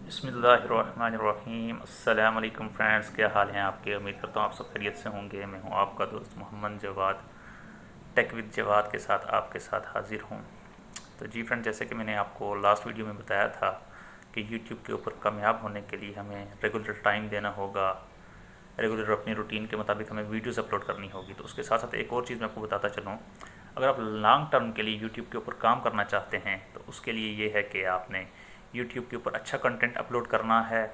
बिस्मिल्लाहिर्रहमानिर्रहीम। अस्सलाम वालेकुम फ्रेंड्स, क्या हाल हैं आपके। उम्मीद करता हूँ आप सब खैरियत से होंगे। मैं हूँ आपका दोस्त मोहम्मद जवाद, टेक विद जवाद के साथ आपके साथ हाजिर हूँ। तो जी फ्रेंड, जैसे कि मैंने आपको लास्ट वीडियो में बताया था कि यूट्यूब के ऊपर कामयाब होने के लिए हमें रेगुलर टाइम देना होगा, रेगुलर अपनी रूटीन के मुताबिक हमें वीडियोस अपलोड करनी होगी। तो उसके साथ साथ एक और चीज़ मैं आपको बताता चलूँ, अगर आप लॉन्ग टर्म के लिए यूट्यूब के ऊपर काम करना चाहते हैं तो उसके लिए ये है कि आपने यूट्यूब के ऊपर अच्छा कंटेंट अपलोड करना है।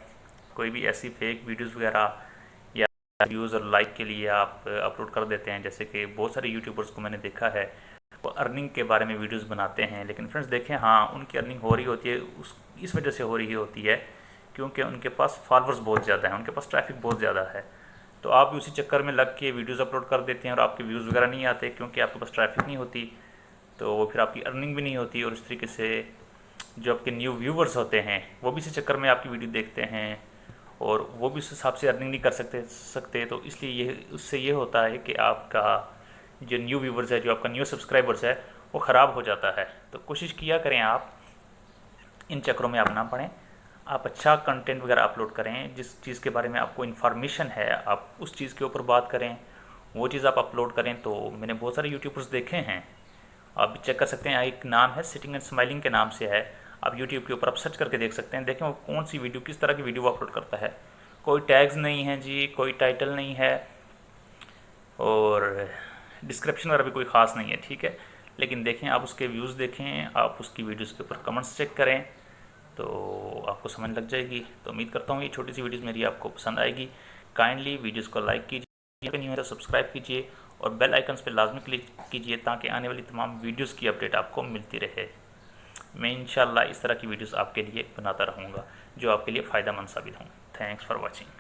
कोई भी ऐसी फेक वीडियोस वगैरह या व्यूज़ और लाइक के लिए आप अपलोड कर देते हैं। जैसे कि बहुत सारे यूट्यूबर्स को मैंने देखा है, वो अर्निंग के बारे में वीडियोस बनाते हैं, लेकिन फ्रेंड्स देखें, हाँ उनकी अर्निंग हो रही होती है, उस इस वजह से हो रही होती है क्योंकि उनके पास फॉलोअर्स बहुत ज़्यादा हैं, उनके पास ट्रैफिक बहुत ज़्यादा है। तो आप भी उसी चक्कर में लग के वीडियोस अपलोड कर देते हैं और आपके व्यूज़ वगैरह नहीं आते क्योंकि आपके पास ट्रैफिक नहीं होती, तो वो फिर आपकी अर्निंग भी नहीं होती। और इस तरीके से जो आपके न्यू व्यूवर्स होते हैं वो भी इसी चक्कर में आपकी वीडियो देखते हैं और वो भी उस हिसाब से अर्निंग नहीं कर सकते। तो इसलिए ये उससे ये होता है कि आपका जो न्यू व्यूवर्स है, जो आपका न्यू सब्सक्राइबर्स है, वो ख़राब हो जाता है। तो कोशिश किया करें आप इन चक्करों में आप ना पड़ें, आप अच्छा कंटेंट वगैरह अपलोड करें। जिस चीज़ के बारे में आपको इन्फॉर्मेशन है आप उस चीज़ के ऊपर बात करें, वो चीज़ आप अपलोड करें। तो मैंने बहुत सारे यूट्यूबर्स देखे हैं, आप भी चेक कर सकते हैं। एक नाम है सिटिंग एंड स्माइलिंग के नाम से है, आप यूट्यूब के ऊपर आप सर्च करके देख सकते हैं। देखें वो कौन सी वीडियो, किस तरह की वीडियो वो अपलोड करता है। कोई टैग्स नहीं है जी, कोई टाइटल नहीं है और डिस्क्रिप्शन वगैरह भी कोई ख़ास नहीं है, ठीक है। लेकिन देखें, आप उसके व्यूज़ देखें, आप उसकी वीडियोज़ के ऊपर कमेंट्स चेक करें तो आपको समझ लग जाएगी। तो उम्मीद करता हूँ ये छोटी सी वीडियोज़ मेरी आपको पसंद आएगी। काइंडली वीडियोज़ को लाइक कीजिए, नहीं हो तो सब्सक्राइब कीजिए और बेल आइकन्स पर लाजमी क्लिक कीजिए ताकि आने वाली तमाम वीडियोज़ की अपडेट आपको मिलती रहे। मैं इंशाल्लाह इस तरह की वीडियोज़ आपके लिए बनाता रहूँगा जो आपके लिए फ़ायदेमंद साबित हों। Thanks for watching.